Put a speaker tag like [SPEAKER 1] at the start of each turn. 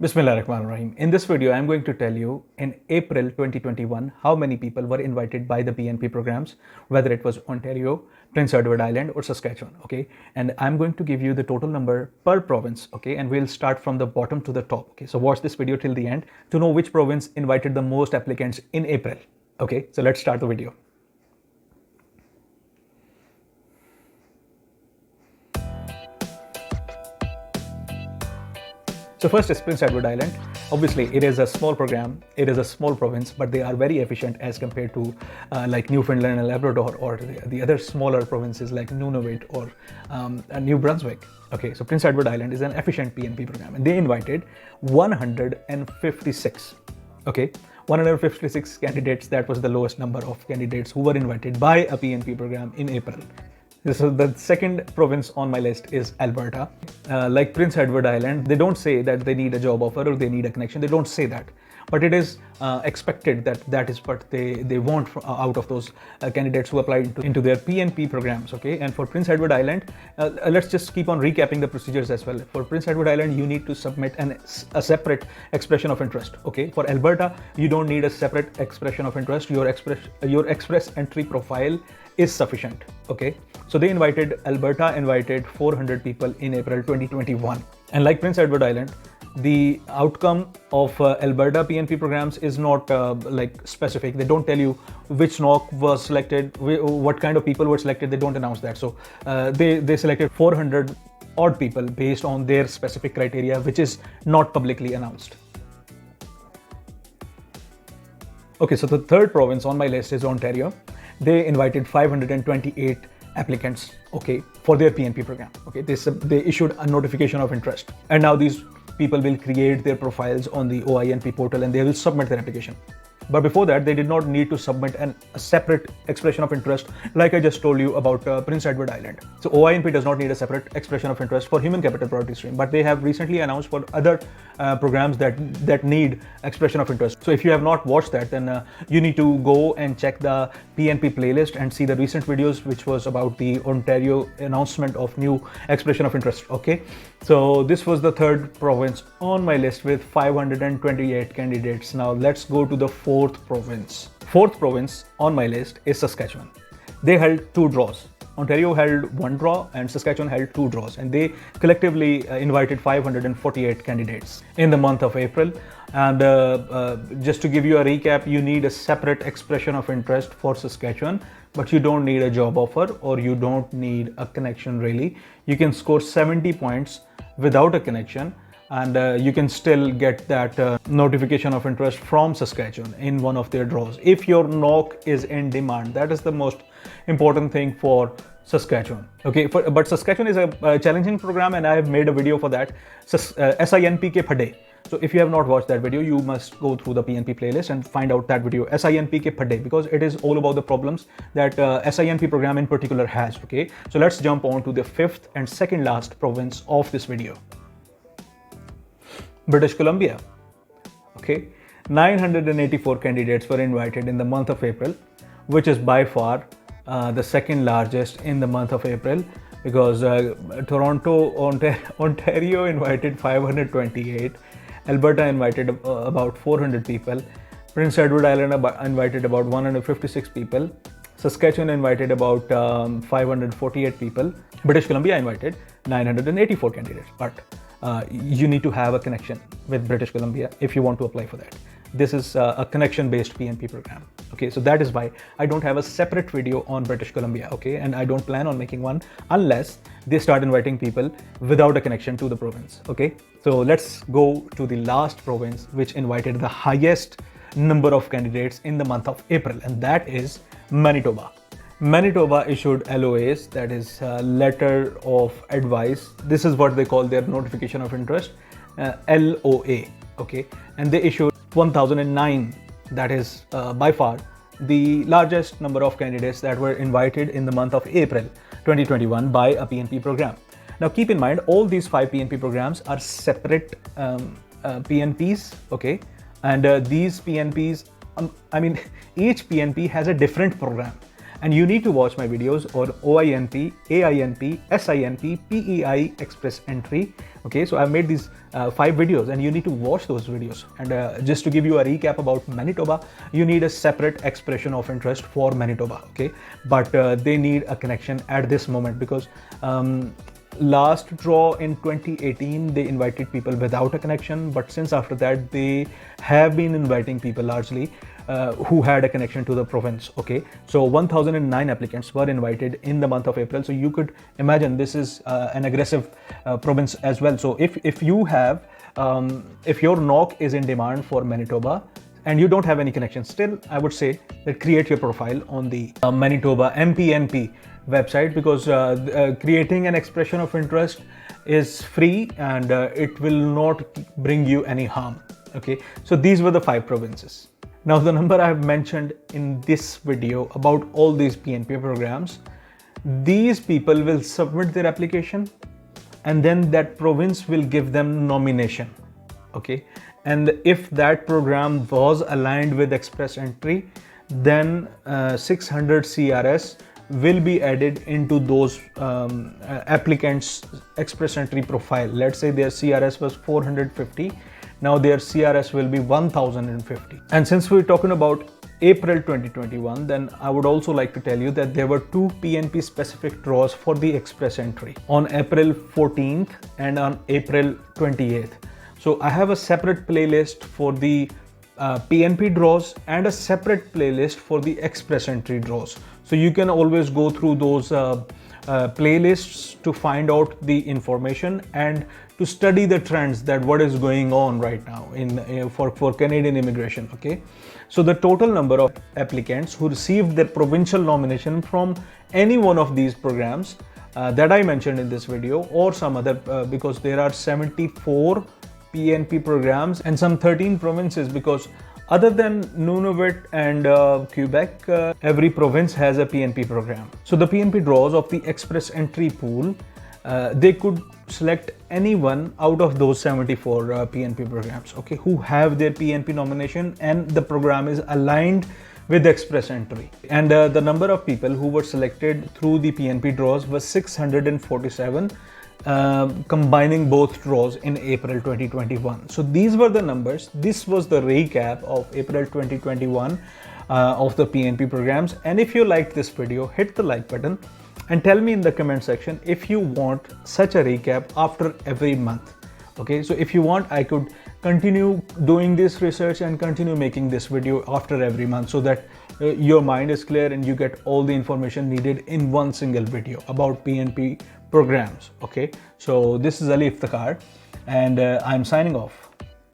[SPEAKER 1] Bismillahirrahmanirrahim. In this video, I'm going to tell you in April 2021 how many people were invited by the PNP programs, whether it was Ontario, Prince Edward Island, or Saskatchewan. Okay, and I'm going to give you the total number per province. Okay, and we'll start from the bottom to the top. Okay, so watch this video till the end to know which province invited the most applicants in April. Okay, so let's start the video. So first is Prince Edward Island. Obviously, it is a small program, it is a small province, but they are very efficient as compared to like Newfoundland and Labrador or the other smaller provinces like Nunavut or New Brunswick. Okay, so Prince Edward Island is an efficient PNP program, and they invited 156. Okay, 156 candidates. That was the lowest number of candidates who were invited by a PNP program in April. So the second province on my list is Alberta. Like Prince Edward Island, they don't say that they need a job offer or they need a connection. They don't say that. But it is expected that that is what they want out of those candidates who apply into their PNP programs. Okay, and for Prince Edward Island, let's just keep on recapping the procedures as well. For Prince Edward Island, you need to submit a separate expression of interest. Okay, for Alberta, you don't need a separate expression of interest. Your express entry profile is sufficient. Okay, so Alberta invited 400 people in April 2021, and like Prince Edward Island, the outcome of Alberta PNP programs is not like specific. They don't tell you which NOC was selected, what kind of people were selected. They don't announce that. So they selected 400 odd people based on their specific criteria, which is not publicly announced. Okay, so the third province on my list is Ontario. They invited 528 applicants, okay, for their PNP program. Okay, they issued a notification of interest, and now these people will create their profiles on the OINP portal and they will submit their application. But before that, they did not need to submit a separate expression of interest, like I just told you about Prince Edward Island. So OINP does not need a separate expression of interest for human capital priority stream, but they have recently announced for other programs that need expression of interest. So if you have not watched that, then you need to go and check the PNP playlist and see the recent videos, which was about the Ontario announcement of new expression of interest. Okay, so this was the third province on my list with 528 candidates. Now let's go to the fourth province. Fourth province on my list is Saskatchewan. They held 2 draws. Ontario held 1 draw and Saskatchewan held 2 draws, and they collectively invited 548 candidates in the month of April. And just to give you a recap, you need a separate expression of interest for Saskatchewan, but you don't need a job offer or you don't need a connection really. You can score 70 points without a connection, and you can still get that notification of interest from Saskatchewan in one of their draws if your NOC is in demand. That is the most important thing for Saskatchewan. Okay, but Saskatchewan is a challenging program, and I have made a video for that, SINP ke Phade. So if you have not watched that video, you must go through the PNP playlist and find out that video, SINP ke Phade, because it is all about the problems that SINP program in particular has. Okay, so let's jump on to the fifth and second last province of this video, British Columbia. Okay, 984 candidates were invited in the month of April, which is by far the second largest in the month of April, because Ontario invited 528, Alberta invited about 400 people, Prince Edward Island invited about 156 people, Saskatchewan invited about 548 people, British Columbia invited 984 candidates. But you need to have a connection with British Columbia if you want to apply for that. This is a connection-based PNP program. Okay, so that is why I don't have a separate video on British Columbia. Okay, and I don't plan on making one unless they start inviting people without a connection to the province. Okay, so let's go to the last province which invited the highest number of candidates in the month of April, and that is Manitoba. Manitoba issued LOAs, that is letter of advice. This is what they call their notification of interest, LOA. Okay, and they issued 1009. That is by far the largest number of candidates that were invited in the month of April 2021 by a PNP program. Now keep in mind, all these 5 PNP programs are separate PNPs. Okay, and these PNPs, I mean, each PNP has a different program. and you need to watch my videos on OINP, AINP, SINP, PEI Express Entry. Okay, so I've made these 5 videos and you need to watch those videos. And just to give you a recap about Manitoba, you need a separate expression of interest for Manitoba. Okay, but they need a connection at this moment because last draw in 2018 they invited people without a connection, but since after that they have been inviting people largely who had a connection to the province. Okay, so 1009 applicants were invited in the month of April, so you could imagine this is an aggressive province as well. So if you have if your knock is in demand for Manitoba and you don't have any connection, still I would say that create your profile on the Manitoba MPNP website, because creating an expression of interest is free and it will not bring you any harm. Okay, so these were the 5 provinces. Now the number I have mentioned in this video about all these PNP programs, these people will submit their application and then that province will give them nomination. Okay, and if that program was aligned with Express Entry, then 600 CRS will be added into those applicants' Express Entry profile. Let's say their CRS was 450, now their CRS will be 1050. And since we're talking about April 2021, then I would also like to tell you that there were 2 PNP specific draws for the Express Entry on April 14th and on April 28th. So I have a separate playlist for the PNP draws and a separate playlist for the Express Entry draws. So you can always go through those playlists to find out the information and to study the trends that what is going on right now in for Canadian immigration. Okay, so the total number of applicants who received their provincial nomination from any one of these programs that I mentioned in this video or some other, because there are 74 PNP programs and some 13 provinces, because other than Nunavut and Quebec, every province has a PNP program. So the PNP draws of the Express Entry pool, they could select anyone out of those 74 PNP programs, okay, who have their PNP nomination and the program is aligned with Express Entry. And the number of people who were selected through the PNP draws was 647. Combining both draws in April 2021. So these were the numbers. This was the recap of April 2021 of the PNP programs. And if you liked this video, hit the like button and tell me in the comment section if you want such a recap after every month. Okay, so if you want, I could continue doing this research and continue making this video after every month, so that your mind is clear and you get all the information needed in one single video about PNP programs. Okay, so this is Ali Iftikhar and I'm signing off.